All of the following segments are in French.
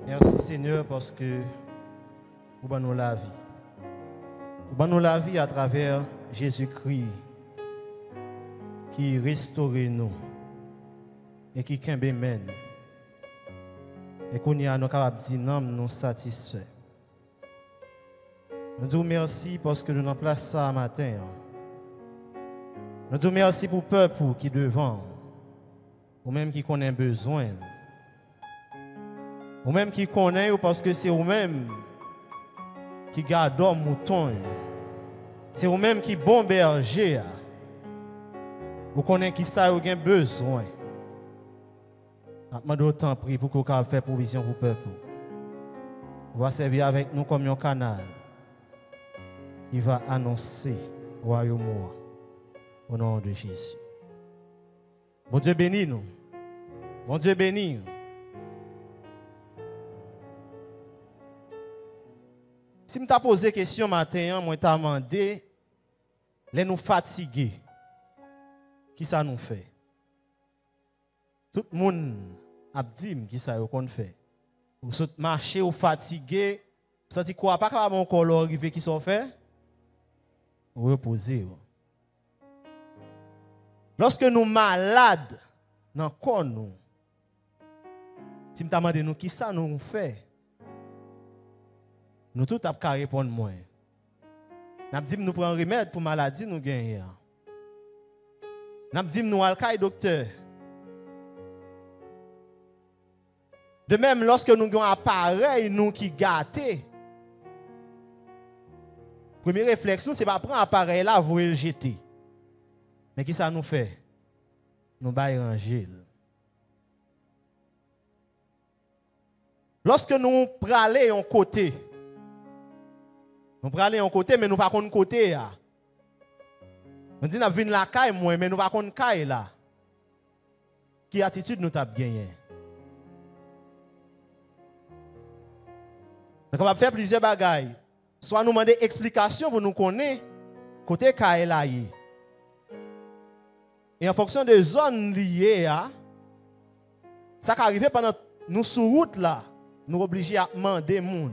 Merci Seigneur parce que vous donnez la vie. Vous donnez la vie à travers Jésus-Christ qui restaure nous et qui mène. Et qu'on y a nous capables de dire non, nous satisfaits. Nous disons merci parce que nous avons place ça matin. Nous disons merci pour le peuple qui est devant, ou même qui connaît besoin. Ou même qui connaît parce que c'est vous-même qui garde le mouton. C'est vous-même qui bon berger. Vous connaissez qui ça, vous avez besoin. Je d'autant prie pour que vous fassiez provision pour le peuple. Vous va servir avec nous comme un canal. Il va annoncer le royaume au nom de Jésus. Bon Dieu bénis nous. Bon Dieu bénis nous. Si je t'ai posé une question matin, je t'ai demandé, les nous fatigués, qui ça nous fait? Tout le monde a dit qui ça qu'on fait. Vous marchez ou fatigué, vous sentez quoi? Pas capable encore arriver qui sont fait? Vous reposez. Lorsque nous malades, dans le corps nous, si je t'ai demandé nous qui ça nous fait? Nous tous avons qu'à répondre moi. Nous avons dit que nous prenons un remède pour maladie nous gagnons. Nous avons dit que nous allons docteur. De même, lorsque nous avons un appareil nous qui gâté, premier réflexe, nous, c'est pas prendre l'appareil là, vous le jeter. Mais qui ça nous fait? Nous allons ranger. Lorsque nous prenons un côté, nous prenons un côté, mais nous ne pas un côté. On dit que nous venons la caille, mais nous ne pas une caille là. Quelle attitude nous avons gagné? Nous avons fait plusieurs bagailles. Soit nous demander explication pour nous connaître côté caille là. Et en fonction des zones liées, ça qui arrive pendant nous sur route là, nous obligés à demander des gens.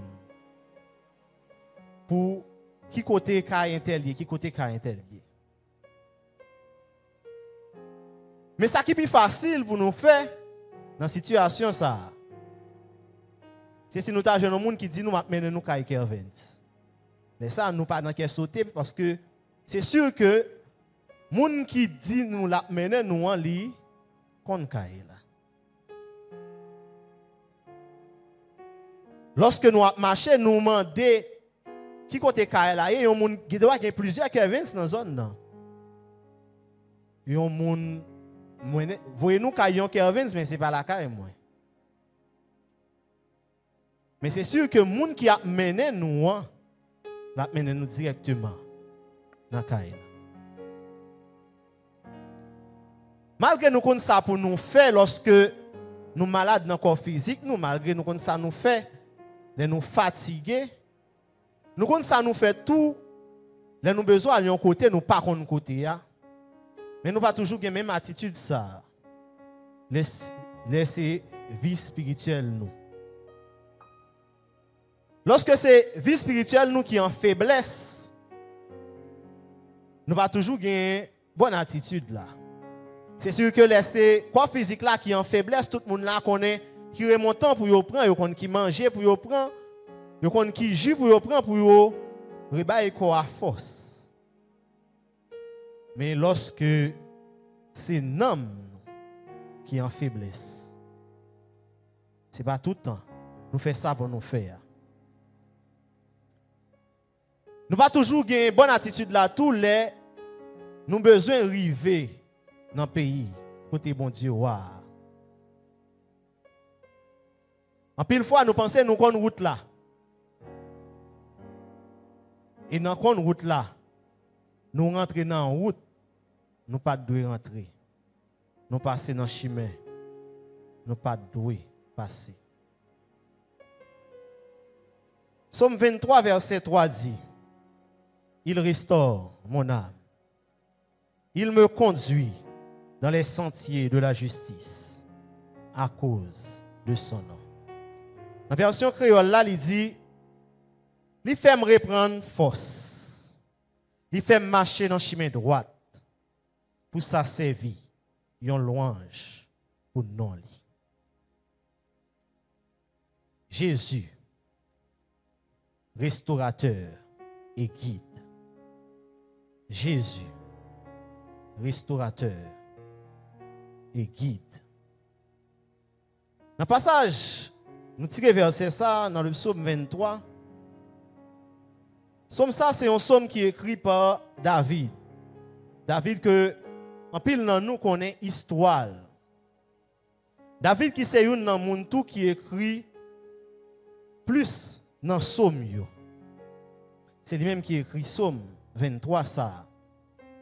Pour qui côté caille interlié, qui côté caille interlié. Mais ça qui est plus facile pour nous faire dans cette situation ça. C'est si nous avons un monde qui dit nous mener nous caille Kervens. Mais ça nous pas dans qu'est sauter parce que c'est sûr que monde qui dit nous la mener nous en lit kon caille là. Lorsque nous marcher nous demander qui côté caille là, il y a un monde qui doit gagner plusieurs Kervens dans zone là. Il y a un monde voyez nous caille Kervens mais c'est pas la caille moi. Mais c'est sûr que le monde qui a mené nous, l'a mené nous directement dans la caille. Malgré nous connaissons ça pour nous faire lorsque nous sommes malades dans le corps physique, nous, malgré nous connaissons ça nous fait, nous fatigués, nous connaissons ça nous fait tout, nous avons besoin d'un côté, nous pas d'un côté. Mais nous pas toujours la même attitude ça. Laisser vie spirituelle nous. Lorsque c'est vie spirituelle nous qui en faiblesse, nous va toujours gagner une bonne attitude là. C'est sûr que laisser corps physique là qui en faiblesse, tout le monde là connaît qui remontant pour yo prendre, yo connaît qui manger pour yo prendre, yo connaît qui jus pour yo prendre pour yo rebailler corps à force. Mais lorsque c'est l'homme qui en faiblesse, c'est pas tout le temps. Nous faisons ça pour nous faire. Nous pas toujours gagner une bonne attitude là, tous les nous besoin d'arriver dans le pays, côté bon Dieu. En pile fois, nous pensons nous connaissons route là. Et dans cette route là, nous rentrons dans la route, nous pas de rentrer. Nous passons dans le chemin, nous pas de passer. Psaume 23, verset 3 dit, il restaure mon âme. Il me conduit dans les sentiers de la justice à cause de son nom. La version créole là, il dit, il fait me reprendre force. Il fait me marcher dans le chemin droit pour sa servir. Yon louange pour non li. Jésus, restaurateur et guide. Jésus, restaurateur et guide. Dans le passage, nous tirons verset ça dans le psaume 23. Psaume ça, c'est un psaume qui est écrit par David. David que, en pile dans nous, connaît histoire. David qui c'est une dans monde tout qui écrit plus dans psaume yo. C'est lui-même qui écrit psaume 23 ça.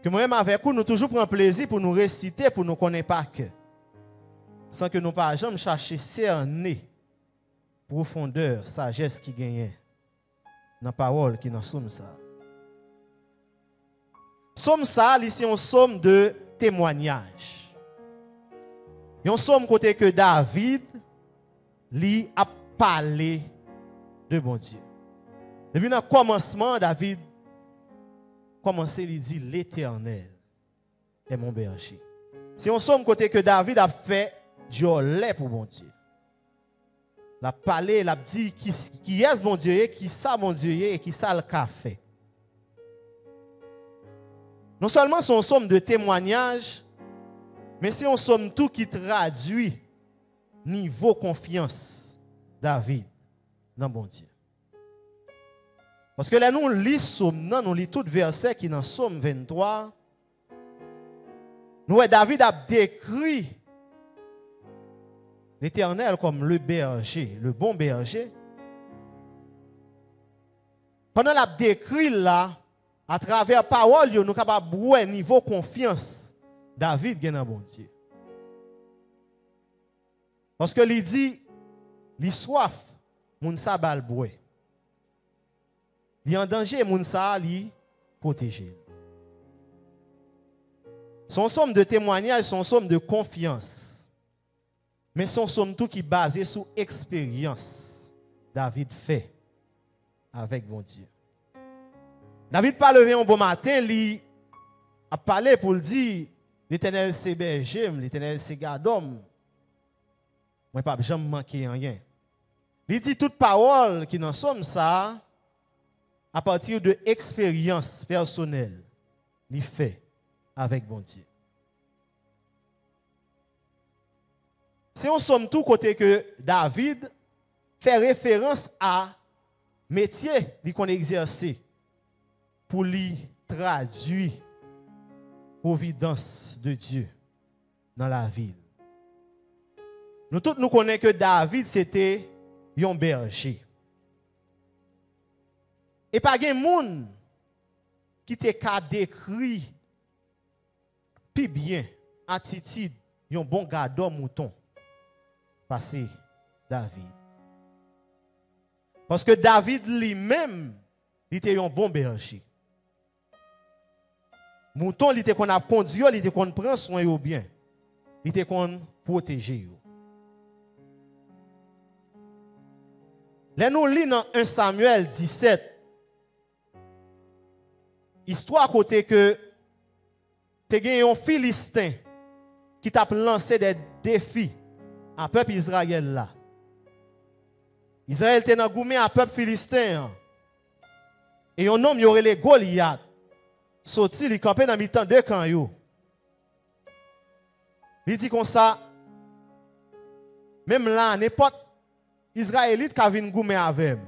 Que moi-même avec vous, nous toujours prend plaisir pour nous réciter, pour nous connaître pas que. Sans que nous pas jamais chercher cerner profondeur, sagesse qui gagne dans la parole qui dans psaume ça. Psaume ça, c'est un psaume de témoignage. Un psaume côté que David lui a parlé de bon Dieu. Depuis le commencement, David commençait à dire l'Éternel est mon berger. C'est un psaume côté que David a fait du lait pour bon Dieu. Il a parlé, il a dit qui est mon Dieu, qui ça mon Dieu et qui ça le café. Non seulement c'est un psaume de témoignage, mais c'est un psaume tout qui traduit niveau confiance David dans bon Dieu. Parce que là, nous lisons nous lisons tout verset qui est dans Psaume 23. Nous, David a décrit l'Éternel comme le berger, le bon berger. Pendant la décrit là, à travers la parole, nous sommes capables de voir niveau confiance David dans bon Dieu. Parce que il dit, il soif, moun sa bal boue. Il en danger, moun sa li protéger. Son somme de témoignage, son somme de confiance. Mais son somme tout qui est basé sur expérience. David fait avec bon Dieu. David pas levé un bon matin, il a parlé pour le dire, l'Éternel c'est berger, l'Éternel c'est gardom. Moi pas jamais manquer rien. Il dit toute parole qui dans somme ça à partir de expérience personnelle. Il fait avec bon Dieu. C'est en somme tout côté que David fait référence à métier qu'on exerçait pour lui traduire providence de Dieu dans la ville. Nous tous nous connaissons que David c'était un berger. Et pas de monde qui te ka décrit plus bien attitude un bon gardeur mouton passé David. Parce que David lui-même il était un bon berger. Mouton il était qu'on a conduit, il était qu'on prend soin yo bien. Il était qu'on protéger yo. Là nous lisons dans 1 Samuel 17 histoire côté que tu as un Philistin qui t'a lancé des défis à peuple Israël là. Israël était dans goumé à peuple philistin. Et un homme y aurait les Goliath. Sorti, il campait dans mi-temps de camp yo. Il dit comme ça même là n'importe Israélite qui vient goumé avec.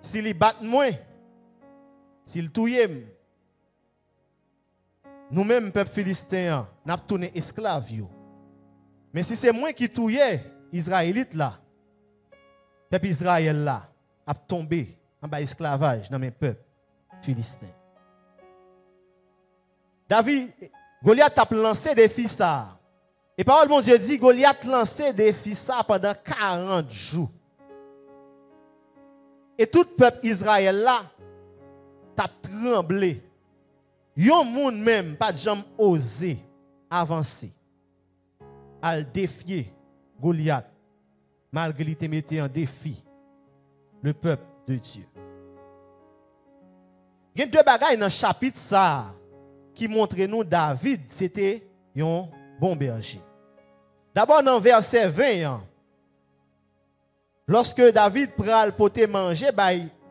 S'il bat moi, s'il touye, nous-mêmes, peuple philistin, nous avons tourné esclaves. Mais si c'est moi qui touye, Israélite là, peuple Israël là, a tombé en bas esclavage dans mes peuples philistins. David, Goliath a lancé des fils ça. Et parole mon Dieu dit, Goliath lancé des fils ça pendant 40 jours. Et tout peuple Israël là, t'a tremblé. Yon moun même pas jamais osé avancer à défier Goliath malgré qu'il te mettait en défi le peuple de Dieu. Il y a deux bagailles dans le chapitre ça qui montrent nous David, c'était un bon berger. D'abord dans verset 20, lorsque David pral pote manger,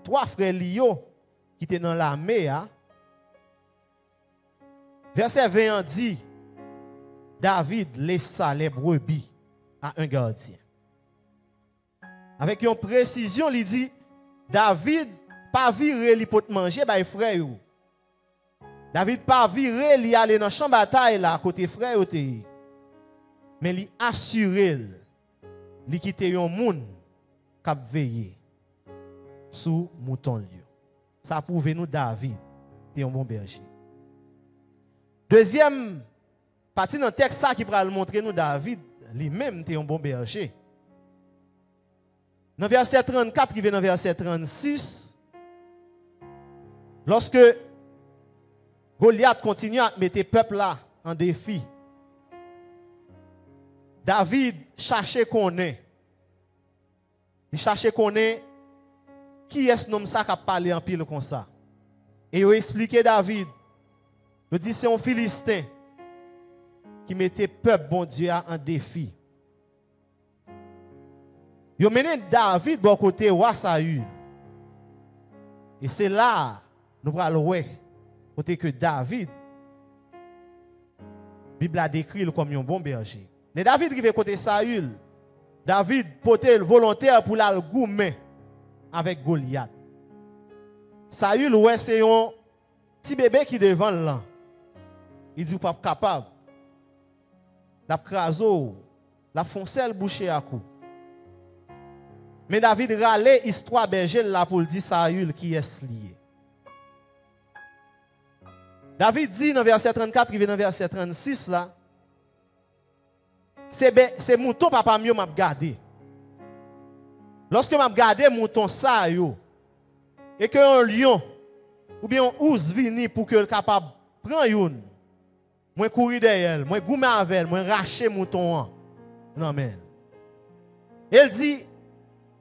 trois frères Lio qui étaient dans l'armée, verset 20 dit, David laissa les brebis à un gardien. Avec une précision, il dit, David pas viré li pour manger, frère. David pas viré li aller dans champ bataille là côté frère mais li assuré li quitter un monde cap veiller sous mouton lieu. Ça prouve nous David est un bon berger. Deuxième partie dans le texte ça qui va montrer nous David lui-même était un bon berger. Dans verset 34 qui vient dans verset 36, lorsque Goliath continue à mettre le peuple là en défi, David cherchait qu'on est. Il cherchait qu'on est qui est ce nom ça qui a parlé en pile comme ça. Et il a expliqué David. Il dit c'est un Philistin qui mettait le peuple bon Dieu en défi. Il a mené David bon côté roi Saül. Et c'est là nous allons voir côté que David, la Bible a décrit comme un bon berger. Mais David qui veut côté Saül, David portait le volontaire pour la goumer avec Goliath. Saül, ouais, c'est un petit bébé qui devant là. Il dit pas capable. La craso, la foncelle boucher à coup. Mais David râlait histoire berger là pour dire Saül qui est lié. David dit dans verset 34, il vient dans verset 36 là, c'est mouton papa mieux m'a gardé. Lorsque m'a gardé mouton ça yo, et que un lion ou bien un ours vini pour que le capable prendre une, moi courir derrière, moi goumer avec, moi racher mouton. Non mais. Elle dit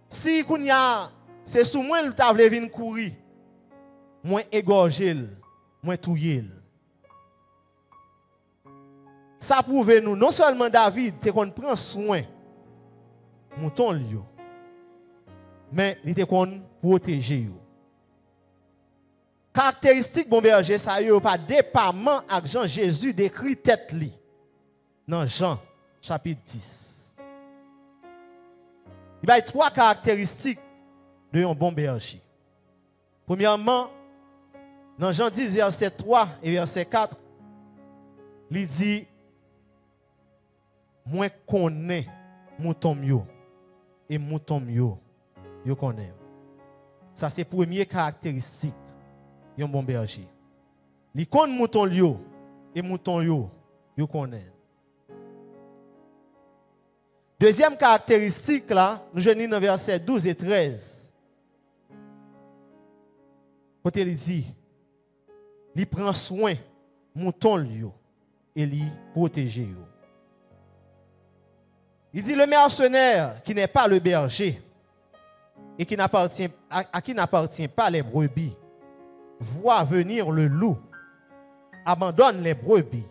si kounya c'est sous moi le t'a vle venir courir, moi égorger, moi touyer. Ça prouve nous non seulement David te qu'on prend soin mouton lion, mais il te qu'on protéger yo. Caractéristique bon berger ça yo pas dépendamment avec Jean Jésus décrit tête li dans Jean chapitre 10. Il y a trois caractéristiques de un bon berger. Premièrement, dans Jean 10 verset 3 et verset 4, il dit moi connais mouton mio et mouton mio yo connais. Ça c'est première caractéristique d'un bon berger. Il connaît mouton yo et mouton yo connais. Deuxième caractéristique là, nous venons dans verset 12 et 13. Côté il dit il prend soin mouton yo et il protège yo. Il dit le mercenaire qui n'est pas le berger et qui à qui n'appartient pas les brebis voit venir le loup, abandonne les brebis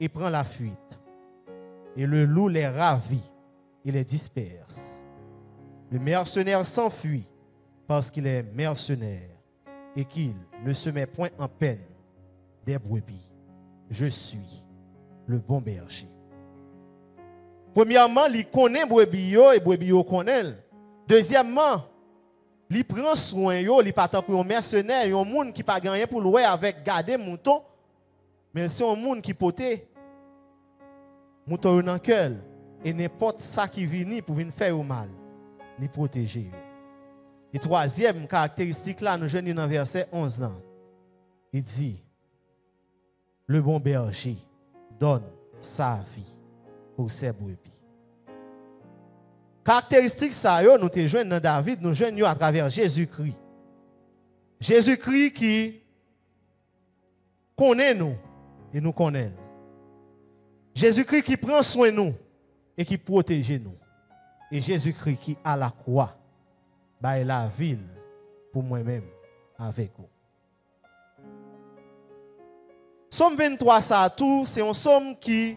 et prend la fuite. Et le loup les ravit et les disperse. Le mercenaire s'enfuit parce qu'il est mercenaire et qu'il ne se met point en peine des brebis. Je suis le bon berger. Premièrement, il connaît brebis et brebis connaît. Deuxièmement, il prend soin yo, il pas tant que un mercenaire, un monde qui pas gagné pour louer avec garder mouton, mais c'est un monde qui poté mouton dans cœur et n'importe ça qui vient pour venir faire mal, il protéger. Et troisième caractéristique là, nous jeunes dans verset 11 là. Il dit le bon berger donne sa vie pour ses brebis. Caractéristique ça yo nous te joindre dans David, nous joignons à travers Jésus-Christ. Jésus-Christ qui connaît nous et nous connaît. Jésus-Christ qui prend soin de nous et qui protège nous. Et Jésus-Christ qui à la croix, bah la ville pour moi-même avec vous. Somme 23, ça tout, c'est un somme qui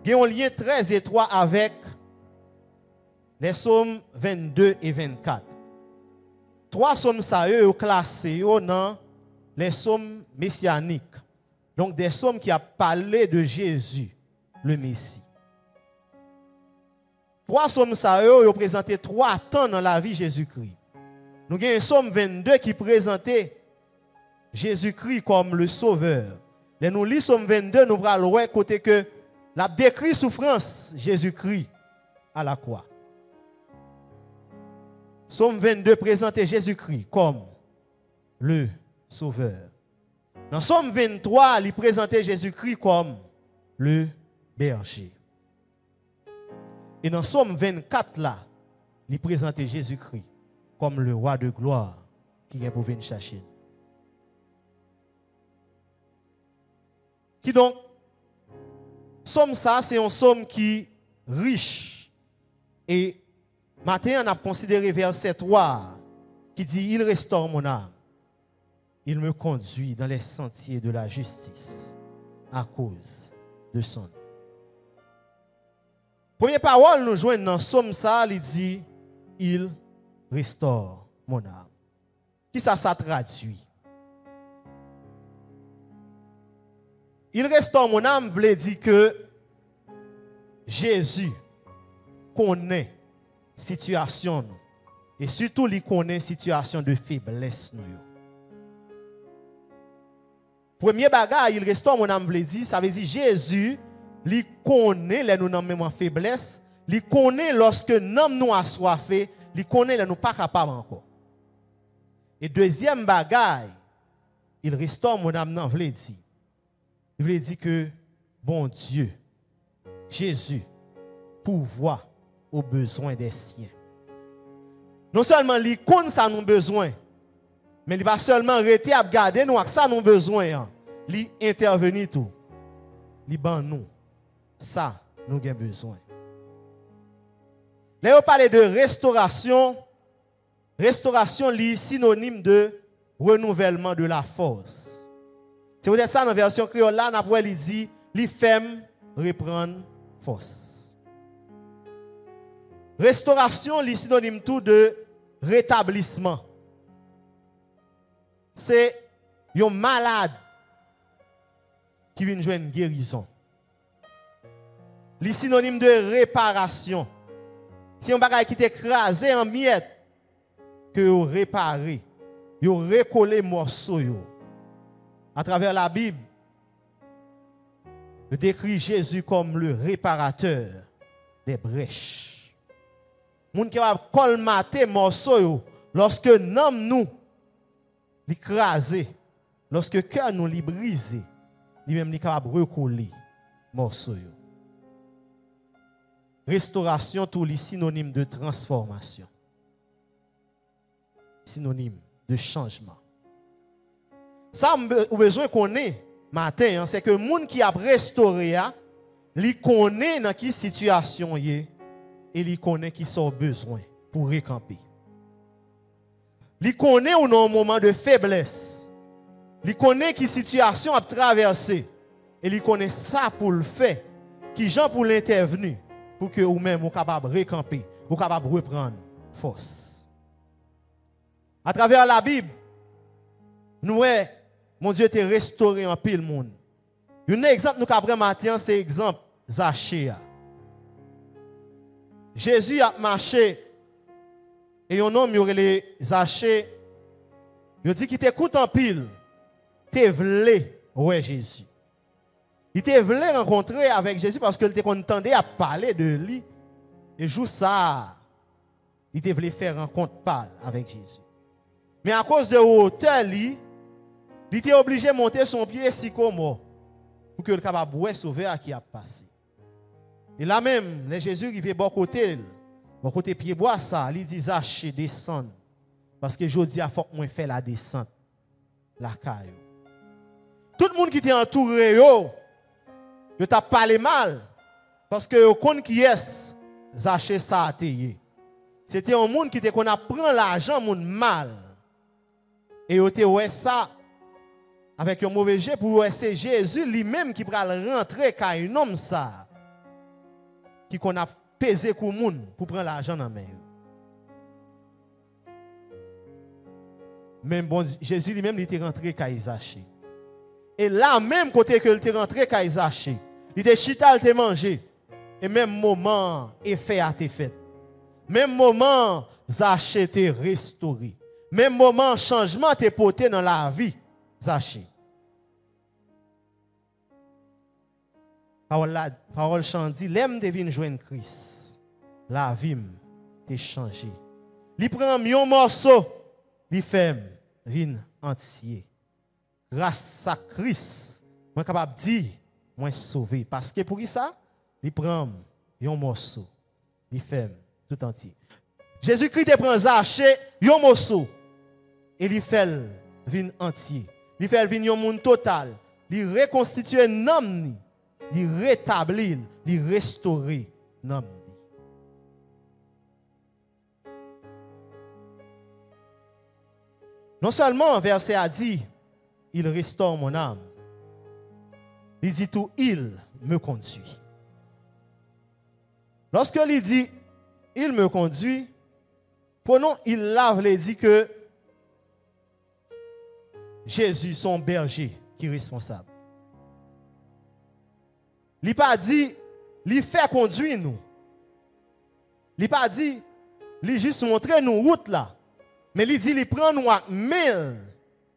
a un lien très étroit avec les sommes 22 et 24. Trois sommes ça eux classés dans les sommes messianiques. Donc des sommes qui a parlé de Jésus, le Messie. Trois sommes ça eux ont présenté trois temps dans la vie de Jésus-Christ. Nous avons une somme 22 qui présentait Jésus-Christ comme le sauveur. Et nous lisons somme 22, nous allons voir côté que la décrit souffrance Jésus-Christ à la croix. Somme 22 présentait Jésus-Christ comme le sauveur. Dans Somme 23, il présentait Jésus-Christ comme le berger. Et dans Somme 24 là, il présentait Jésus-Christ comme le roi de gloire qui vient pour venir chercher. Qui donc, somme ça, c'est un somme qui riche. Et matin, on a considéré verset 3 qui dit, il restaure mon âme. Il me conduit dans les sentiers de la justice à cause de son nom. Première parole, nous joignons dans somme ça, il dit, il restaure mon âme. Qui ça traduit? Il restaure mon âme, veut dire que Jésus connaît situation et surtout il connaît situation de faiblesse nous. Premier bagage, il restaure mon âme, veut dire, ça veut dire Jésus il connaît les nous même en faiblesse, il connaît lorsque nous nous assoiffé, il connaît les nous pas capable encore. Et deuxième bagage, il restaure mon âme, veut dire il veut dire que, bon Dieu, Jésus, pourvoit aux besoins des siens. Non seulement il connaît ça nous besoin, mais il va seulement arrêter à garder nous avec ça nous besoin. Il intervenir tout. Il ban nous. Ça, nous avons besoin. Là, on parle de restauration. Restauration est synonyme de renouvellement de la force. C'est peut-être ça dans la version créole là, il dit, les femmes reprennent force. Restauration, est synonyme tout de rétablissement. C'est un malade qui vient jouer une guérison. Les synonyme de réparation. Si un bagage qui est écrasé en miettes, que vous réparez, vous recollez morceaux. À travers la Bible, je décris Jésus comme le réparateur des brèches. Moun qui va colmater morceaux lorsque nous l'écraser, lorsque cœur nous li brisé, lui-même est capable de recoller morceaux. Restauration, tout les synonyme de transformation. Synonyme de changement. Ça, on a besoin qu'on ait matin, c'est que le monde qui a restauré, il connaît dans quelle situation il est et il connaît qui sont besoin pour récamper. Il connaît ou non un moment de faiblesse. Il connaît qui situation a traversé et il connaît ça pour le faire, qui gens pour l'intervenir pour que vous-même vous capable de récamper, vous capable de reprendre force. À travers la Bible, nous mon Dieu t'a restauré en pile monde. Un exemple nous qu'après matin, c'est l'exemple Zachée. Jésus a marché et un homme, il aurait les Zachée, il dit qu'il t'écoute en pile, t'es voulé ouais Jésus. Il te voulait rencontrer avec Jésus parce qu'il te entendait à parler de lui. Et jour ça, il te voulait faire rencontre parle avec Jésus. Mais à cause de hauteur, il était obligé de monter son pied sycomore pour que le capable de sauver à qui a passé. Et là même, les Jésus qui fait bon côté pied bois ça, il dit Zachée descendre parce que je dis à faut moins faire la descente la caille. Tout le monde qui était entouré yo t'a parlé mal parce que yo connaît qui est Zaché ça a été. C'était un monde qui était qu'on apprend l'argent monde mal. Et il était ouais ça avec un mauvais jet pour c'est Jésus lui-même qui va rentrer car un homme ça qui qu'on a pesé pour monde pour prendre l'argent dans main. Même bon Jésus lui-même il était rentré car Zaché. Et là même côté que il était rentré car Zaché, il était chita, il était mangé. Et même moment effet a été fait. Même moment Zaché était restauré. Même moment changement t'est porté dans la vie Zaché. Parole chant dit l'aime devine joindre Christ. La vie t'est changé. Li prend un morceau, li fait vin entier. Grâce à Christ, moi capable dire moi sauvé parce que pour qui ça? Li prend un morceau, li fait tout entier. Jésus-Christ prend Zaché un morceau et li fait vin entier. Li fait vin un monde total, li reconstituer l'homme, li rétablir, li restaurer l'homme. Non seulement verset a dit il restaure mon âme. Il dit tout il me conduit. Lorsque il dit il me conduit, prenons il lave les dit que Jésus son berger qui est responsable. Il pas dit il fait conduire nous. Il pas dit il juste montrer nous route là. Mais il dit il prend nous à main,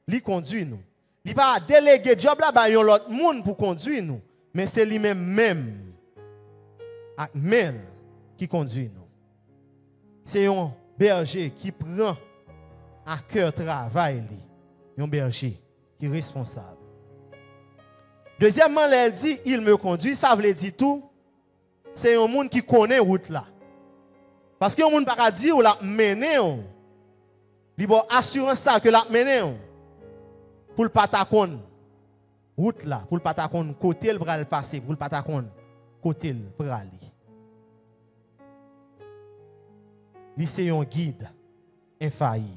il conduit nous. Il pas déléguer job là ba yon l'autre monde pour conduire nous, mais c'est lui-même à main qui conduit nous. C'est un berger qui prend à cœur travail li, un berger qui est responsable. Deuxièmement, elle dit il me conduit, ça veut dire tout, c'est un monde qui connaît route là. Parce que un monde pas dire ou la mener il bon assurance ça que la mener pour le patakon route là, pour le patakon côté le bras passer, pour le patakon côté le bras aller. Lui c'est un guide infaillible.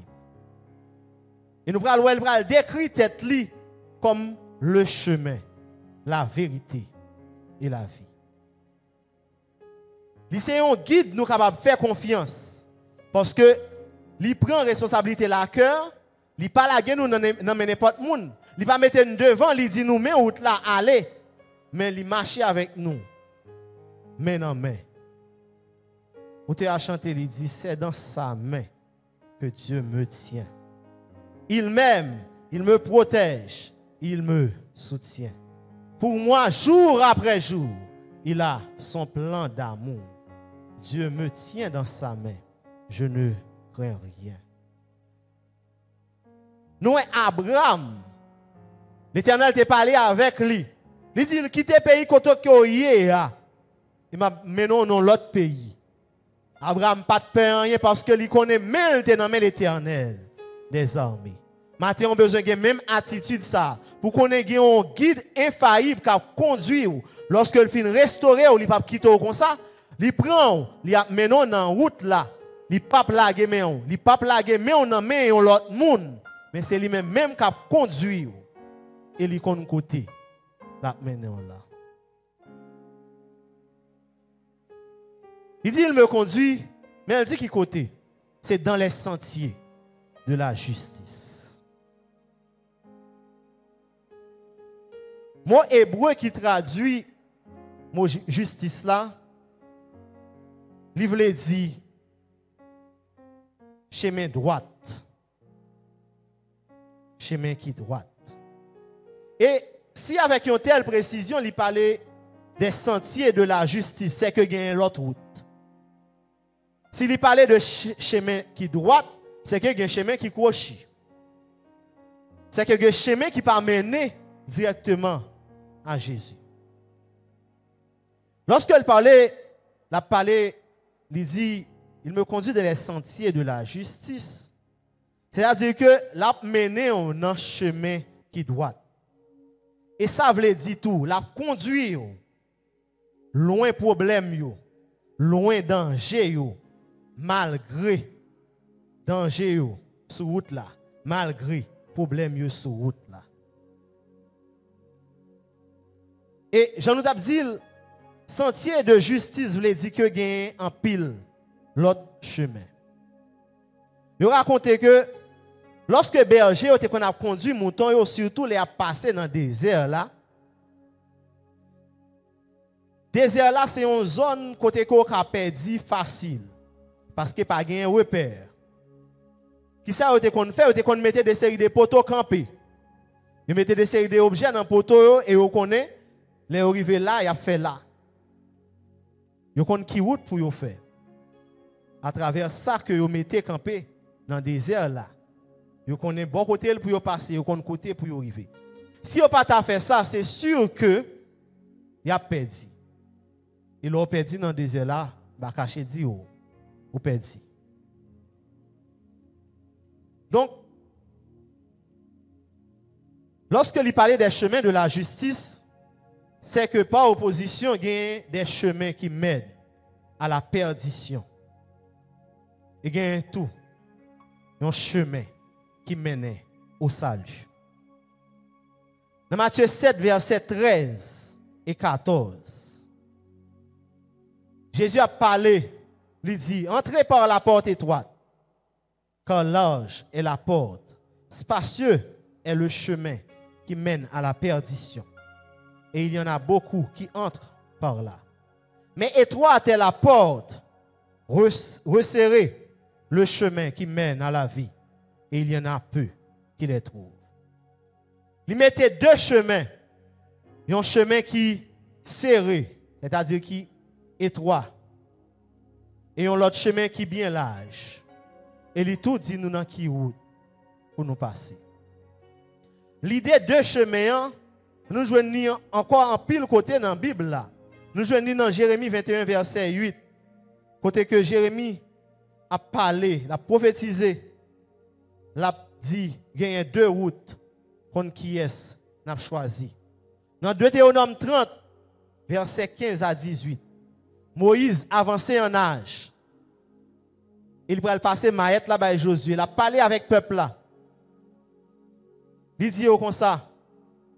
Et nous pral décrire tête li comme le chemin, la vérité et la vie. Lui c'est un guide nous capable faire confiance parce que lui prend responsabilité la cœur, lui pas la nous dans n'importe monde, lui pas mettre nous devant, lui dit nous mais route là aller, mais lui marcher avec nous. Main en main. Vous te chanté, il dit c'est dans sa main que Dieu me tient. Il m'aime, il me protège, il me soutient. Pour moi, jour après jour, il a son plan d'amour. Dieu me tient dans sa main. Je ne crains rien. Nous, Abraham, l'Éternel t'a parlé avec lui. Il dit, quitte le pays côté que il m'a mené dans l'autre pays. Abraham pas de peur rien parce que il connaît même l'Éternel des armées. Maintenant, on a besoin de la même attitude ça pour qu'on ait un guide infaillible qui conduit lorsque le fin restaurer ou il pas quitter comme ça, il prend, il mène dans route là, il pas plaguer mais il pas plaguer mais on en met l'autre monde, mais c'est lui même qui conduit et il connaît côté la mène là. Il dit il me conduit, mais il dit qui côté? C'est dans les sentiers de la justice. Mot hébreu qui traduit mot justice là, il veut dire chemin droite. Chemin qui droite. Et si avec une telle précision, il parlait des sentiers de la justice, c'est que gagne l'autre route. S'il parlait de chemin qui droite, c'est que gagne chemin qui croche. C'est que gagne chemin qui peut mener directement à Jésus. Lorsqu'il parlait, il dit, il me conduit dans les sentiers de la justice. C'est-à-dire que l'a mené dans un chemin qui droite. Et ça veut dire tout, l'a conduit loin problème yo. loin danger yo, malgré danger yo sur route là, malgré problème yo sur route là. Et Jean nous t'a dit sentier de justice veut dire que gagne en pile l'autre chemin. Il raconte que lorsque berger qu'on a conduit mouton yo surtout les a passé dans le désert là. Désert là c'est une zone côté qu'on a perdu facile parce que pas gain repère. Qui ça vous qu'on fait, vous qu'on mettait des séries de poteaux campés. Vous mettez des séries d'objets dans poteau et vous connaissez les arrivés là, il a fait là. Vous connaissez qui route pour vous faire. À travers ça que vous mettez campé dans le désert là. Vous connaissez bon côté pour vous passer, vous connaissez côté pour vous arriver. Si vous pas fait ça, c'est sûr que il a perdu. Il a perdu dans le désert là, bah caché dit ou perdu. Donc, lorsque il parlait des chemins de la justice, c'est que par opposition, il y a des chemins qui mènent à la perdition. Il y a tout, un chemin qui mène au salut. Dans Matthieu 7, versets 13 et 14, Jésus a parlé, il dit, entrez par la porte étroite. Car large est la porte, spacieux est le chemin qui mène à la perdition. Et il y en a beaucoup qui entrent par là. Mais étroite est la porte, resserré le chemin qui mène à la vie. Et il y en a peu qui les trouvent. Il mettait deux chemins. Il y a un chemin qui serré, c'est-à-dire qui étroit. Et un autre chemin qui bien large. Et il tout dit nous dans qui route pour nous passer. L'idée de chemin, nous joignons encore en pile côté dans la Bible là. Nous joignons dans Jérémie 21 verset 8. Côté que Jérémie a parlé, a prophétisé, l'a dit il y a deux routes qu'on qui est n'a choisi. Dans Deutéronome 30 verset 15 à 18. Moïse avancé en âge. Il va passer Maïette là-bas Josué. Il a parlé avec le peuple là. Il dit comme ça,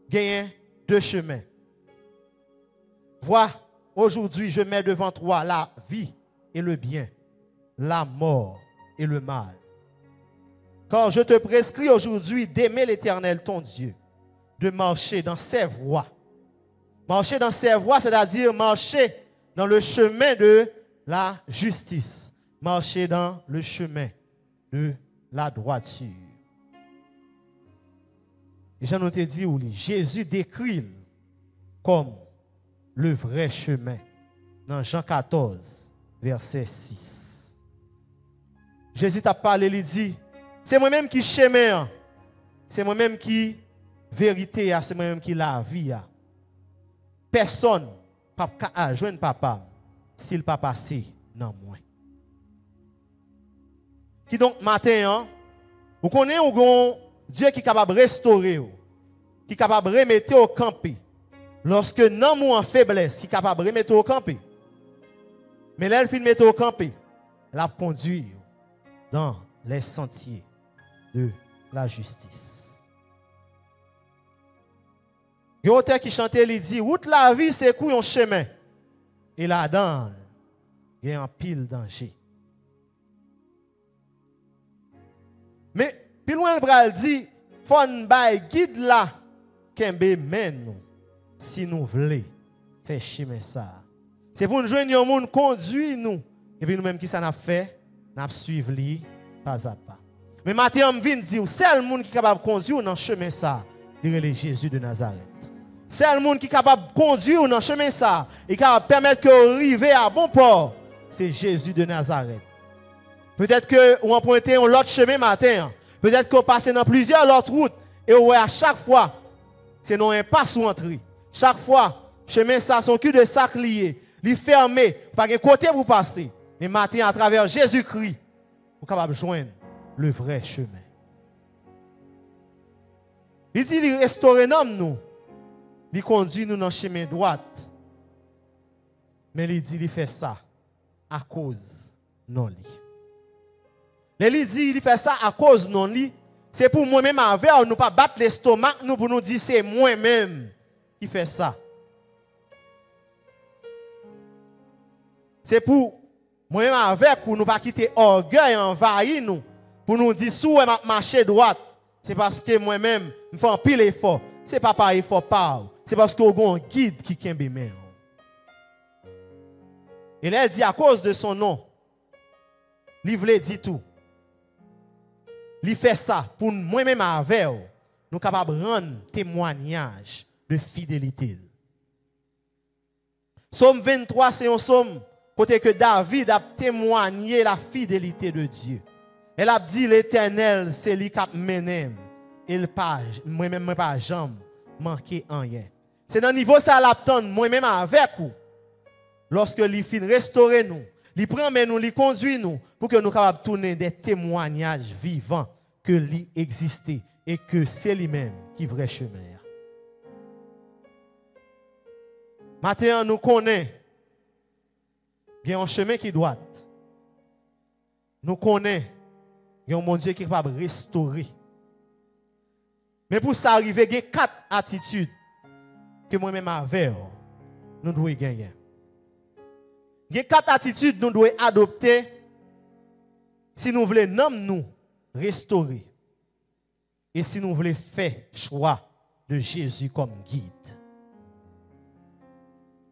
gagne deux chemins. Vois, aujourd'hui je mets devant toi la vie et le bien, la mort et le mal. Car je te prescris aujourd'hui d'aimer l'Éternel ton Dieu, de marcher dans ses voies. Marcher dans ses voies, c'est-à-dire marcher dans le chemin de la justice. Marcher dans le chemin de la droiture. Et j'en ai dit, Jésus décrit comme le vrai chemin dans Jean 14, verset 6. Jésus t'a parlé, il dit, c'est moi-même qui chemin, c'est moi-même qui vérité, c'est moi-même qui la vie. Personne ne peut joindre papa s'il ne pas passé dans moi. Qui donc matin, vous connaissez un Dieu qui est capable de restaurer, qui est capable de remettre au campé. Lorsque non nous en faiblesse, qui est capable de remettre au campé. Mais là, elle finit mettre au campé, elle a conduit dans les sentiers de la justice. Il y a un auteur qui chantait, il dit, route la vie, c'est quoi un chemin? Et là-dedans, il y a un pile danger. Mais, puis loin le bras dit, faut nous bailler guide là, kembe mène nous, si nous voulons faire chemin ça. C'est pour nous joindre un monde conduit nous, et puis nous-mêmes qui ça n'a fait, n'a suivre lui pas à pas. Mais maintenant, on vient dire, c'est le monde qui est capable de conduire dans le chemin ça, il est Jésus de Nazareth. C'est le monde qui est capable de conduire dans le chemin ça, et qui va permettre que arrive à bon port, c'est Jésus de Nazareth. Peut-être que vous empruntez un autre chemin matin. Peut-être que vous passez dans plusieurs autres routes. Et vous voyez à chaque fois, c'est non un pas sous entrée. Chaque fois, chemin ça, son cul de sac lié. Il est fermé. Pas de côté pour passer. Mais matin, à travers Jésus-Christ, vous êtes capable de joindre le vrai chemin. Il dit, il restaure nous. Il conduit nous dans le chemin droit. Mais il dit, il fait ça à cause non li. Il dit, il fait ça à cause non li. C'est pour moi-même avec nous pas battre l'estomac nous pour nous dire c'est moi-même qui fait ça. C'est pour moi-même avec nous pas quitter orgueil envahir nous pour nous dire sous m'a marcher droite. C'est parce que moi-même me fais un pile effort. C'est pas par effort pas. C'est parce qu'on a un guide qui kembe même. Et là, il dit à cause de son nom, il voulait dire tout. Il fait ça pour moi-même avec nous, nous capables de rendre témoignage de fidélité. Psaume 23, c'est un psaume côté que David a témoigné la fidélité de Dieu. Elle a dit l'Éternel, c'est lui qui a mené. Il pas moi-même pas jamais manqué en rien. C'est dans le niveau ça l'attend moi-même avec vous. Lorsque il fin restaurer nous, il prend nous, il conduit nous pour que nous capables tourner des témoignages vivants que lui existait et que c'est lui-même qui est vrai chemin. Maintenant nous connaissons il y a un chemin qui doit. Nous connaissons il y a un bon Dieu qui est capable de restaurer. Mais pour ça arriver, il y a 4 attitudes que moi-même avec nous devons gagner. Il y a 4 attitudes que nous devons adopter si nous voulons nous restaurer et si nous voulons faire choix de Jésus comme guide.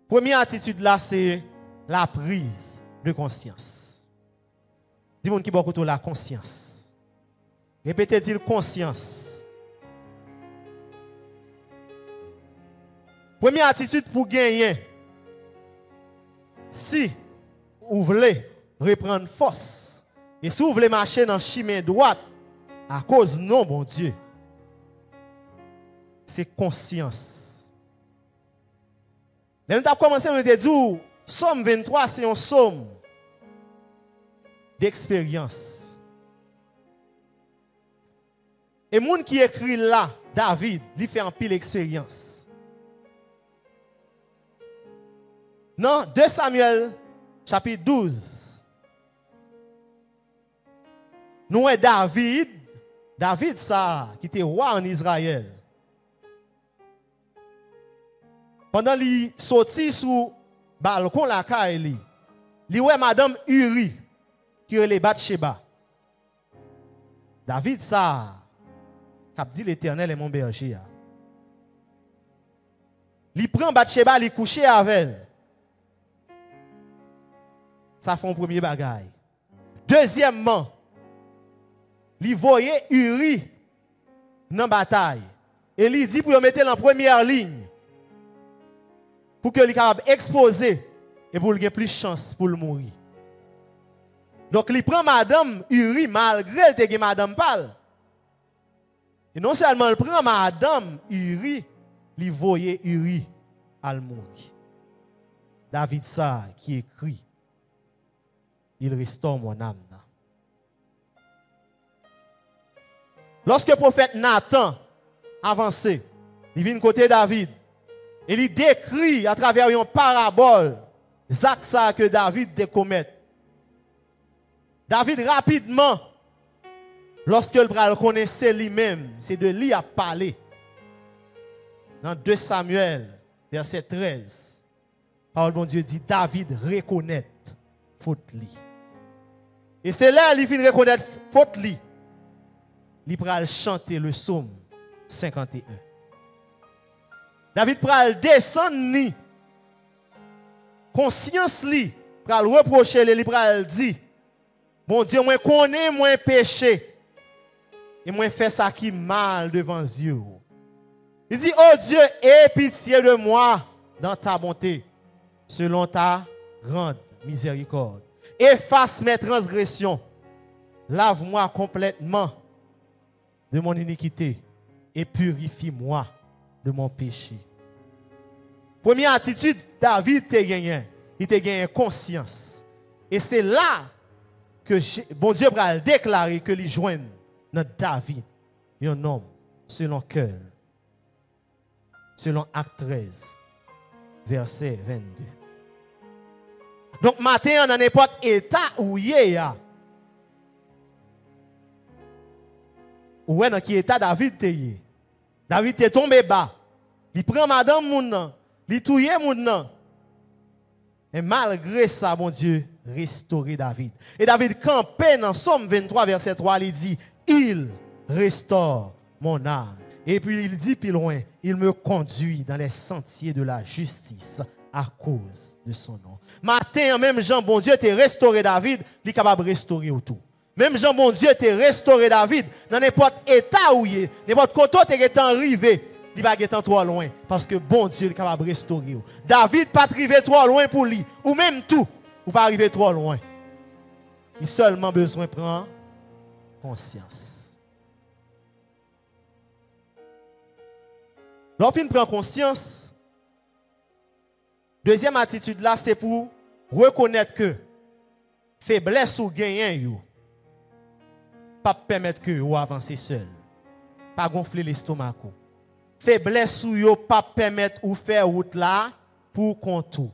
Première attitude là, c'est la prise de conscience. Dis-moi qui beaucoup la conscience. Répétez-il conscience. Première attitude pour gagner. Si vous voulez reprendre force et si vous voulez marcher dans le chemin droit à cause non bon Dieu, c'est conscience. Nous avons commencé à dire Psaume 23, c'est un psaume d'expérience. Et le monde qui écrit là, David, il fait un pile d'expérience. Dans 2 Samuel, chapitre 12, nous avons David ça, qui était roi en Israël. Pendant qu'il sortit sous balcon la caille, il voit madame Uri qui est Bathsheba. David ça, cap dit l'Éternel est mon berger. Il prend Bathsheba, il couche avec elle. Ça fait un premier bagage. Deuxièmement, il voyait Uri dans la bataille. Et il dit pour mettre en première ligne. Pour que il capable exposer et pour qu'il ait plus de chance pour le mourir. Donc il prend madame Uri malgré qu'elle ait madame Pal. Et non seulement il prend madame Uri, il voyait Uri à mourir. David ça qui écrit, il restaure mon âme. Lorsque le prophète Nathan avançait, il vient côté David. Et il décrit à travers une parabole l'acte que David de commettre. David rapidement, lorsque le connaissait lui-même, c'est de lui à parler. Dans 2 Samuel, verset 13, parole de Dieu dit, David reconnaît faute li. Et c'est là qu'il finit reconnaître faute li. Il va chanter le psaume 51. David pral descendre ni conscience li pral reprocher li pral dit bon Dieu moi connais moi péché et moi fait ça qui mal devant Dieu. Il dit oh Dieu aie pitié de moi dans ta bonté selon ta grande miséricorde. Efface mes transgressions. Lave-moi complètement de mon iniquité et purifie-moi de mon péché. Première attitude, David t'a gagné. Il t'a gagné conscience. Et c'est là que bon Dieu va déclarer que lui joigne notre David, un homme selon cœur. Selon Acte 13, verset 22. Donc, matin, dans n'importe état où il y a. Ou dans quel état David est. David est tombé bas. Il prend madame moun nan, il touye moun nan. Et malgré ça, mon Dieu, restaurer David. Et David campait dans Somme 23, verset 3, il dit, il restaure mon âme. Et puis il dit plus loin, il me conduit dans les sentiers de la justice à cause de son nom. Matin, même Jean, bon Dieu, t'es restauré David, il est capable de restaurer tout. Même Jean, bon Dieu, t'es restauré David, dans n'importe état où il est, n'importe côté où tu es arrivé, il va être trop loin, parce que bon Dieu est capable de restaurer. David pas arrivé trop loin pour lui, ou même tout, ou pas arriver trop loin. Il a seulement besoin de prendre conscience. Lorsqu'on prend conscience, deuxième attitude là, c'est pour reconnaître que faiblesse ou gain, pas permettre que vous avancez seul, pas gonfler l'estomac. Faiblesse ou yo pas permettre ou faire route là pour contour.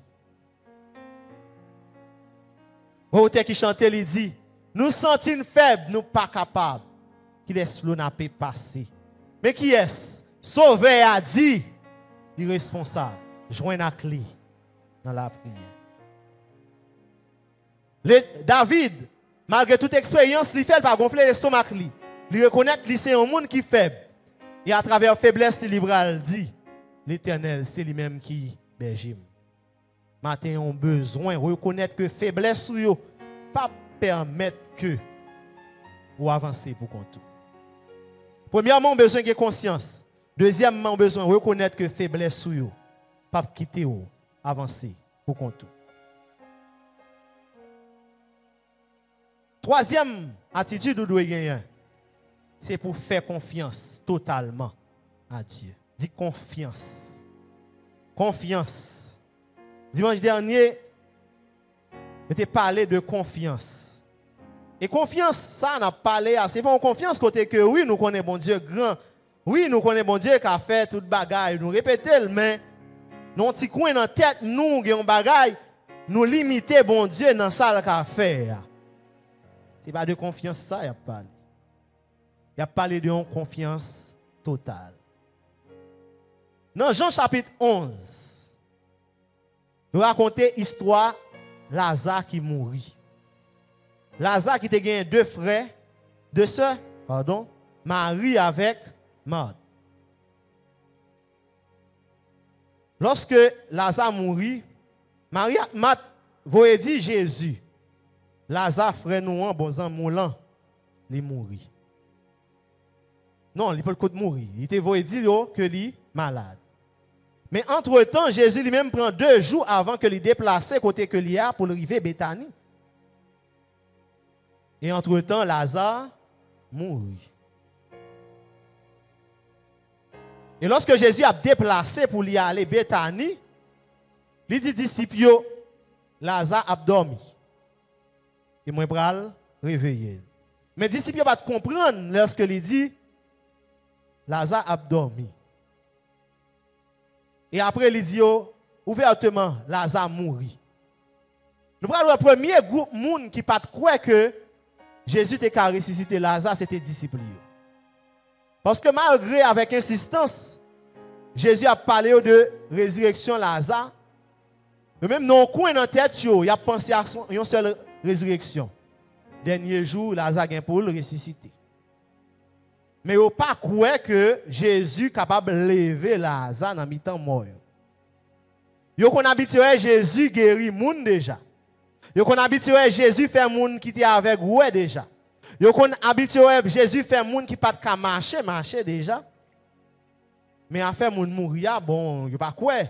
Vous qui chante, il dit, nous sentons faibles, nous pas capables. Qui laisse l'eau n'a pas passer. Mais qui est-ce? Sauvé a dit, irresponsable, joint la clé dans la prière. David, malgré toute expérience, il fait pas gonfler l'estomac. Il reconnaît que c'est un monde qui est faible. Et à travers faiblesse libérale dit, l'Éternel, c'est lui-même qui berge. Matin, on a besoin de reconnaître que faiblesse ou yo pas permettre que vous avancez pour compte. Premièrement, on a besoin de conscience. Deuxièmement, on a besoin de reconnaître que faiblesse ou yo pas quitter ou avancer pour compte. Troisième attitude où doit gagner, c'est pour faire confiance totalement à Dieu. Dis confiance. Confiance. Dimanche dernier, je t'ai parlé de confiance. Et confiance, ça, on a parlé, c'est pas une confiance côté que oui, nous connaissons bon Dieu grand. Oui, nous connaissons bon Dieu qui a fait toute bagaille. Nous répétons, mais nous avons un petit coin dans la tête, nous avons bagaille, nous limiter bon Dieu dans ça qu'il a fait. Ce n'est pas de confiance, ça, il a parlé. Il a parlé de confiance totale. Dans Jean chapitre 11, nous racontons l'histoire de Lazare qui mourit. Lazare qui a gagné deux sœurs, Marie avec Marthe. Lorsque Lazare mourit, Marie et Marthe voyaient dire Jésus. Lazare frère nous en bon moulant, il mourit. Non, il peut pas mourir. Il était voulu dire que il est malade. Mais entre-temps, Jésus lui-même prend 2 jours avant que il déplace côté que il a pour arriver à Béthanie. Et entre-temps, Lazare mourit. Et lorsque Jésus a déplacé pour y aller à Béthanie, il dit disciples, Lazare a dormi. Et moi, je vais le réveiller. Mais les disciples ne vont pas comprendre lorsque il dit Lazare a dormi. Et après, il dit ouvertement, Lazare mourit. Nous prenons le premier groupe de monde qui ne pas croire que Jésus était qu'à ressusciter Lazare, c'était disciples. Parce que malgré, avec insistance, Jésus a parlé de résurrection Lazare. Même dans le coin de la tête, il a pensé à une seule résurrection. Dernier jour, Lazare est pour le ressusciter. Mais il ne pas croire que Jésus est capable de lever Lazare dans mi-temps mort. Il qu'on habitué Jésus guérit moun déjà. Il qu'on habitué Jésus faire moun qui était avec ouais déjà. Il qu'on habitué Jésus faire moun qui pas de marcher déjà. Mais à faire moun mourir bon, il pas quoi.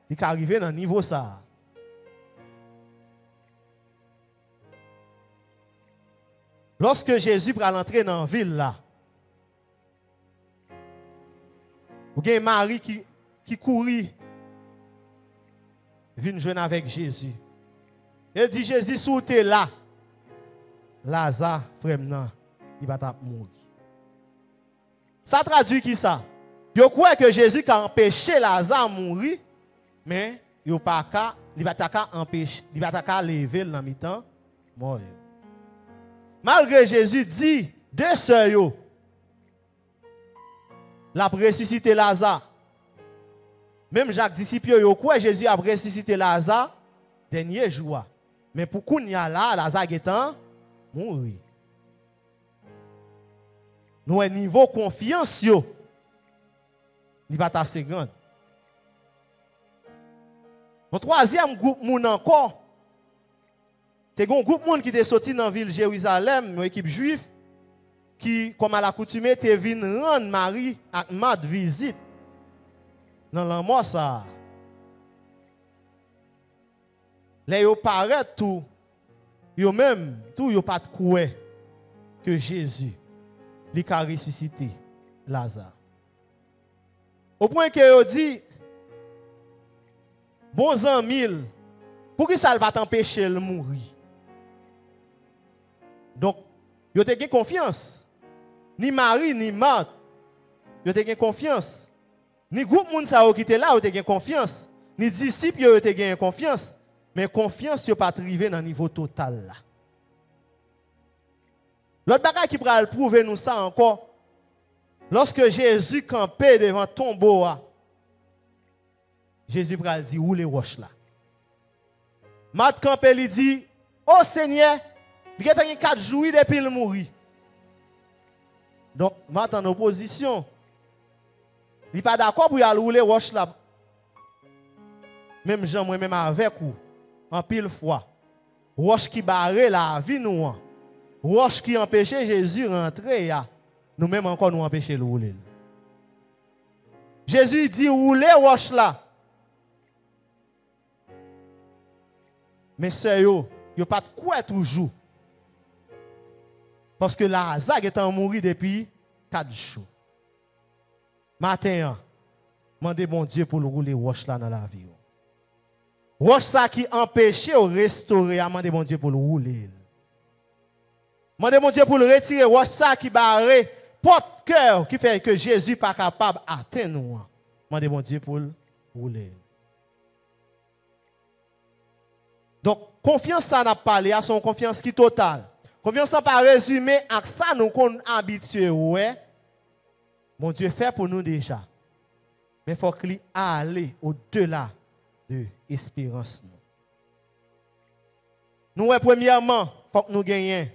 Il est arrivé dans niveau ça. Lorsque Jésus va entrer dans la ville là, vous avez Marie qui courit, vient jouer avec Jésus. Elle dit Jésus, si tu es là, Lazare, frère, il va mourir. Ça traduit qui ça? Vous croyez que Jésus a empêché Lazare de mourir, mais yo pas ka, il va ta empêcher, il va ta lever dans mi-temps mort. Malgré Jésus dit deux sœurs yo l'a ressuscité Lazare. Même Jacques disciple yo quoi Jésus a ressuscité Lazare dernier jour. Mais pour qu'on y a là Lazare étant mort. Nous un niveau confiance yo il va assez grand. Un troisième groupe moun encore. Te un groupe moun qui est sorti dans la ville Jérusalem, une équipe juive qui comme à l'accoutumée te vinn rendre Marie ak Marthe visite dans l'amour ça. Là yo paraît tout yo même tout yo pas croire que Jésus li ka ressuscité Lazare. Au point que yo dit bons amis, pour qui ça va t'empêcher de mourir? Donc, vous avez confiance. Ni Marie, ni Marthe, vous avez confiance. Ni groupe moun sa qui était là, vous avez confiance. Ni disciples, vous avez confiance. Mais confiance, vous pas arrivé dans le niveau total là. L'autre bagage qui pourra prouver nous ça encore, lorsque Jésus campait devant le tombeau, Jésus pral dit où les roches là. Marthe campé lui dit oh Seigneur, il y a 4 jours depuis le mourir. Donc Marthe en opposition. Il n'est pas d'accord pour y aller où les roches là. Même Jean moi même avec vous en pile fois. Roche qui barre la vie nous. Roche qui empêchait Jésus rentrer nous même encore nous empêcher le rouler. Jésus dit où les roches là. Mais sœur yo pas de quoi toujours. Parce que Lazare est mort depuis 4 jours. Matin, demandez bon Dieu pour le rouler roche là dans la vie. Roche ça qui empêche de restaurer, demandez bon Dieu pour le rouler. Demandez bon Dieu pour le retirer, roche ça qui barre porte cœur qui fait que Jésus pas capable d'atteindre nous. Demandez bon Dieu pour le rouler. Donc, confiance, ça n'a pas parlé, à son confiance qui totale. Confiance, ça pas résumé à ça nous qu'on habitué, ouais. Mon Dieu fait pour nous déjà. Mais il faut qu'il aille au-delà de l'espérance. Nous, premièrement, il faut que nous gagnions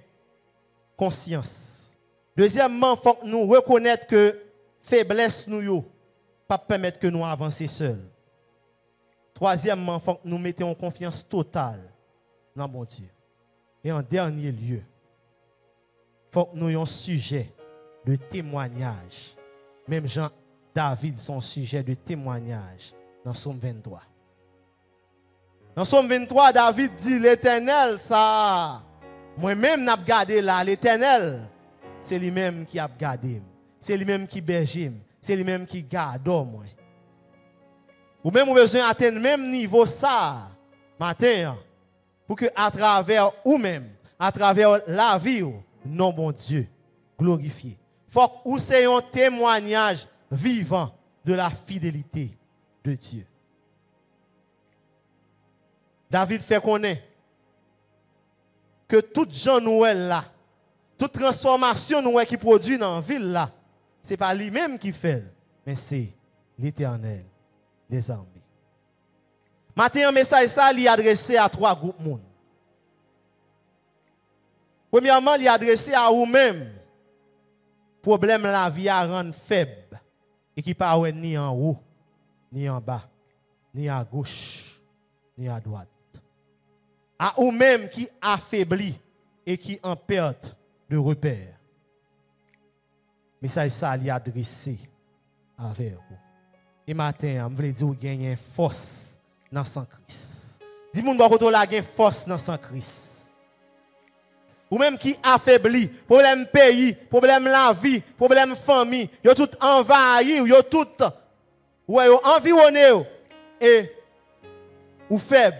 conscience. Deuxièmement, il faut que nous reconnaître que faiblesse nous pas permettre que nous avancions seuls. Troisièmement, il faut que nous mettions en confiance totale dans mon Dieu. Et en dernier lieu, il faut que nous ayons un sujet de témoignage. Même Jean-David, son sujet de témoignage dans Somme 23. Dans Somme 23, David dit, l'Éternel, ça, moi-même n'a gardé là, l'Éternel, c'est lui-même qui a gardé. C'est lui-même qui berge. C'est lui-même qui garde moi. Ou même vous besoin d'atteindre le même niveau ça, matin, pour que à travers vous-même, à travers la vie, non bon Dieu, glorifié. Il faut que vous soyez un témoignage vivant de la fidélité de Dieu. David fait connaître que toute gens Noël là, toute transformation Noël qui produit dans la ville là, ce n'est pas lui-même qui fait, mais c'est l'Éternel des armées. Maintenant, un message ça est adressé à 3 groupes de monde. Premièrement, il est adressé à vous-même. Problème la vie à rendre faible et qui pas ni en haut, ni en bas, ni à gauche, ni à droite. À vous-même qui affaiblit et qui en perte de repère. Message ça est adressé avec vous. Et matin, je veux dire que vous avez force dans sang Christ. Dis-moi que vous avez force dans sang Christ. Ou même qui affaiblit, problème pays, problème la vie, problème famille, vous avez tout envahi, vous avez tout environné et ou faible,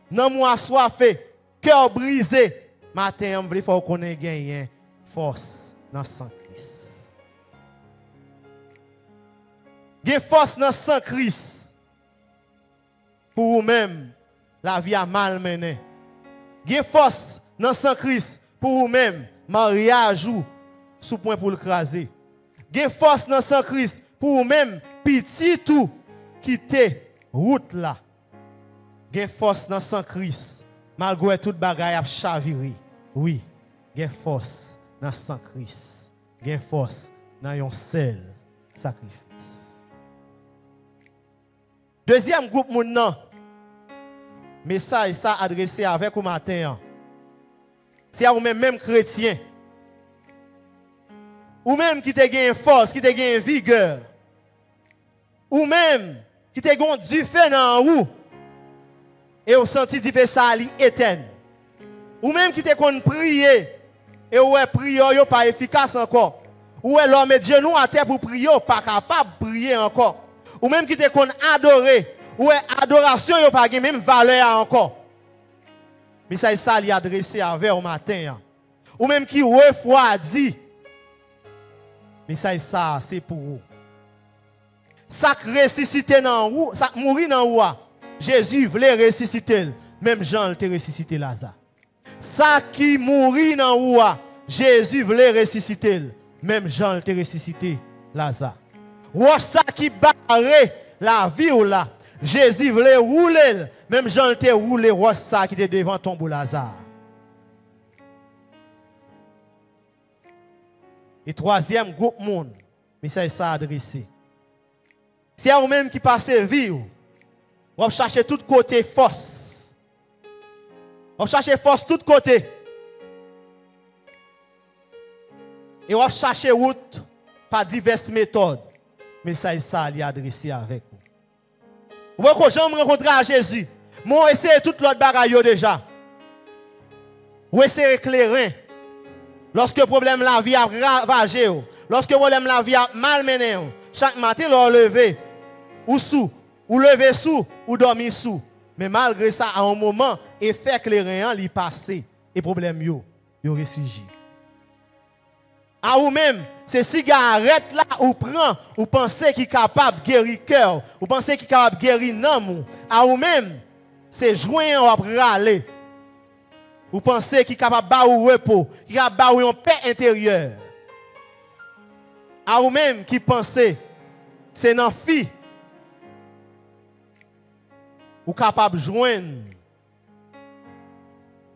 non moi soifé, cœur brisé. Matin, je veux dire que vous avez force dans sang Christ. Vous avez force dans sang Christ. pour vous-même, la vie a mal mené. Gen force dans sang Christ pour vous-même, mariage ou sous point pour le craser. Gen force dans sang Christ pour vous-même, petit tout quitter route là. Gen force dans sang Christ malgré toute bagaille a chaviré. Oui, gen force dans sang Christ. Gen force dans un seul sacrifice. Deuxième groupe moun message ça adressé avec au matin. C'est à vous-même même chrétien. Ou même qui te gagne force, qui te gagne vigueur. Ou même qui te gagne du feu dans vous. Et vous senti du feu ça li éteindre. Ou même qui te connaît prier et ouais prière yo pas efficace encore. Ou l'homme met genou à terre pour prier pas capable de prier encore. Ou même qui te connaît adorer, ou adoration yo pas même valeur encore. Mais ça li adressé avec au matin. Ou même qui refroidi. Mais ça c'est pour vous. Ça ressuscité dans vous, ça mourir dans vous. Jésus voulait ressusciter, même Jean te ressuscité Lazare. Ça qui mourit dans vous, Jésus voulait ressusciter, même Jean te ressuscité Lazare. Roche ça qui barre la vie ou là, Jésus voulait rouler, même Jean te roulé roche ça qui était devant tombeau Lazare. Et troisième groupe monde, mais ça adressé. C'est à vous-même qui passez vie, vous cherchez tout côté force. Vous cherchez force tout côté. Et vous cherchez route par diverses méthodes. Mais ça il est adressé avec vous. Vous voyez que j'aime rencontrer à Jésus. Moi, essayez toute l'autre bagaille déjà. Vous essayez éclairer. Lorsque le problème la vie a ravagé, lorsque le problème la vie a malmené, chaque matin, vous levez, ou sous, ou lever sous, ou dormir sous. Mais malgré ça, à un moment, effet éclairant, il passe, et le problème, yo ressurgit. À vous-même, c'est cigarette là, ou prend, ou pensez qu'il est capable de guérir le cœur, ou pensez qu'il est capable de guérir l'âme. À vous-même, c'est joindre ou râler. Vous pensez qu'il est capable de faire repos, qu'il est capable de faire une paix intérieure. À vous-même qui pensez, c'est dans fille. Vous êtes capable de joindre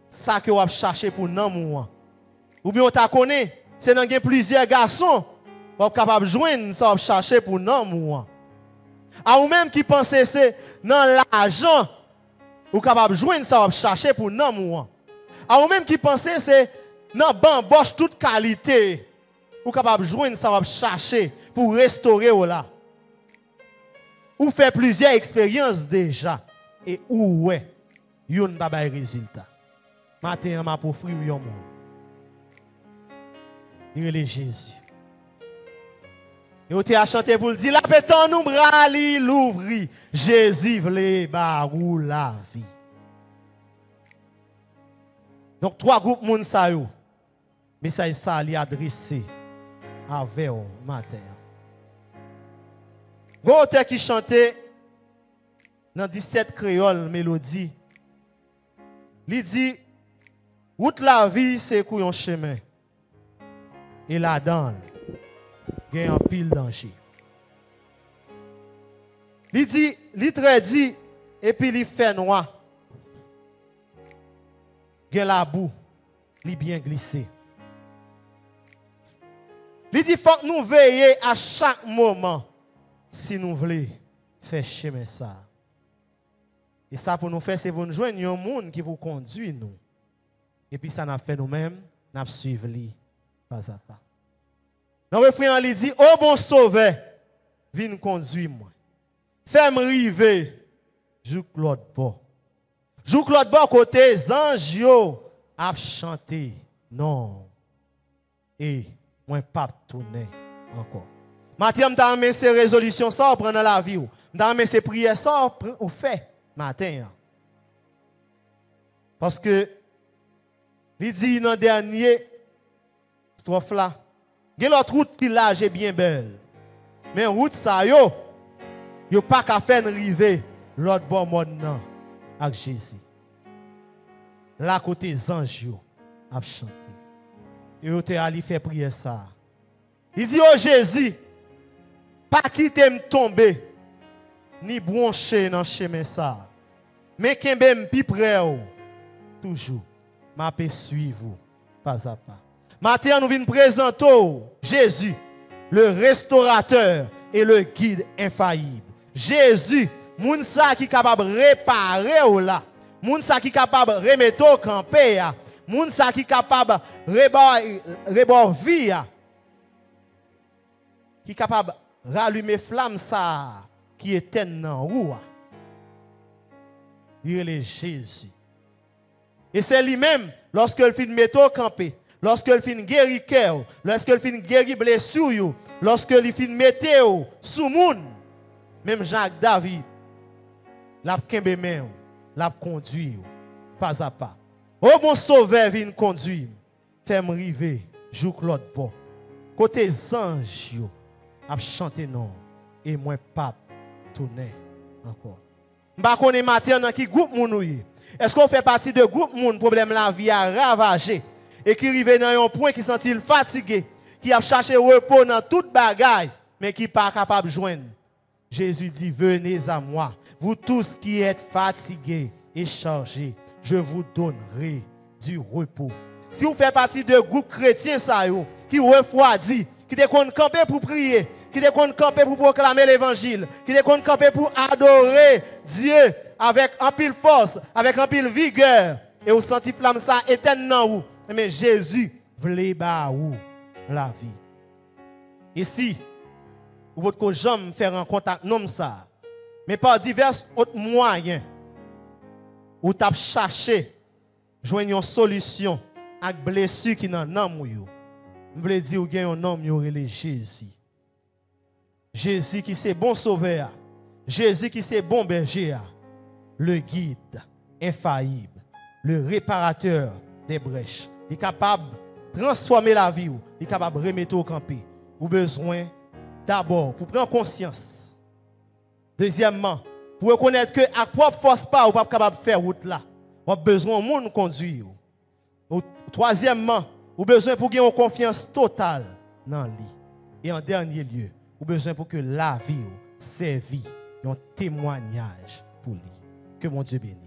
ça que vous avez cherché pour nous. Ou bien vous connaissez, c'est dans plusieurs garçons, vous êtes capable de joindre ça que vous avez cherché pour nous. À vous-même qui pensez c'est dans l'argent, vous êtes capable de joindre ça que vous avez cherché pour nous. À vous-même qui pensez c'est dans bamboche toute qualité, vous êtes capable de joindre ça que vous avez cherché pour restaurer là. Ou fait plusieurs expériences déjà. Et où est, yon pas bay résultat. Matin, m'a pour offrir yon monde. Il est Jésus. Et on t'a chanté pour le dire, la pétan nous bras li l'ouvri. Jésus vle barou la vie. Donc, trois groupes moun sa yo. Mais ça li adressé avec au matin. Bon auteur qui chantait dans 17 créoles mélodie, il dit, route la vie, c'est un chemin. Et là-dedans, il y a un pile danger. Il dit, il dit, et puis il fait noir. Il y a la boue, il bien glissé. Il dit, il faut que nous veillions à chaque moment si nous voulons faire chemin ça. Et ça pour nous faire, c'est pour nous joindre un monde qui vous conduit nous. Et puis ça n'a fait nous-mêmes, nous suivons lui pas à pas. Dans le refrain, il dit, oh bon sauveur, viens conduire moi. Fais-moi river, joue l'autre bord. Joue l'autre bord côté, anges a chanté. Non. Et moi, pas tourner encore. Mathieu, je vais ces résolutions, ça, prendre la vie. Je vais ces prières, ça, ou fait. Matin. Parce que, il dit dans le dernier strophe là, il y a l'autre route qui est bien belle. Mais route ça, yo pas qu'à faire river l'autre bon monde non avec Jésus. Là côté anges a chanté. Et on te allé faire prier ça. Il dit oh Jésus, pas quitter me tomber ni broncher dans chemin ça. Mais kembe m pi près toujours m'a suivre pas à pas. Maintenant nous venons présenter Jésus, le restaurateur et le guide infaillible. Jésus, moun sa qui capable réparer ou là, moun sa qui capable remettre au camper, moun sa qui capable rebord vie, qui capable rallumer flamme ça qui est dans roue. Il est Jésus. Et c'est lui-même, lorsqu'il finit mettre au camper, lorsqu'il finit guérir cœur, lorsqu'il finit guérir blessure, lorsqu'il finit mettre sous moun, même Jacques David, l'a kembe même, l'a conduit pas à pas. Oh mon sauveur vient conduire, fait-moi river, joue l'autre bon. Côté anges, a chanté non, et moi pape tourner encore. M'pa connais matin dans qui groupe moun ouye. Est-ce qu'on fait partie de groupe moun problème la vie a ravagé et qui rive dans un point qui sentit fatigué, qui a cherché repos dans toute bagaille mais qui pas capable de joindre. Jésus dit venez à moi, vous tous qui êtes fatigués et chargés, je vous donnerai du repos. Si vous faites partie de groupe chrétien ça yo qui refroidit, qui déconne camper pour prier, qui déconne camper pour proclamer l'évangile, qui déconne camper pour adorer Dieu avec un pile force, avec un pile vigueur, et vous sentez flamme ça éternellement où, mais Jésus voulait ba ou la vie. Ici, vous votre jamais faire un contact non ça, mais par divers autres moyens, vous t'a cherché joindre une solution avec blessure qui n'en a mouillou. Je voulais dire qu'il y a un homme qui est Jésus. Jésus qui c'est bon sauveur. Jésus qui c'est bon berger. Le guide infaillible. Le réparateur des brèches. Il est capable de transformer la vie. Il est capable de remettre au campé. Vous avez besoin d'abord pour prendre conscience. Deuxièmement, pour reconnaître que à propre force pas, vous n'êtes pas capable de faire route là. Vous avez besoin de monde conduire. Troisièmement, vous avez besoin pour gagner une confiance totale dans lui. Et en dernier lieu, vous avez besoin pour que la vie serve un témoignage pour lui. Que mon Dieu bénisse.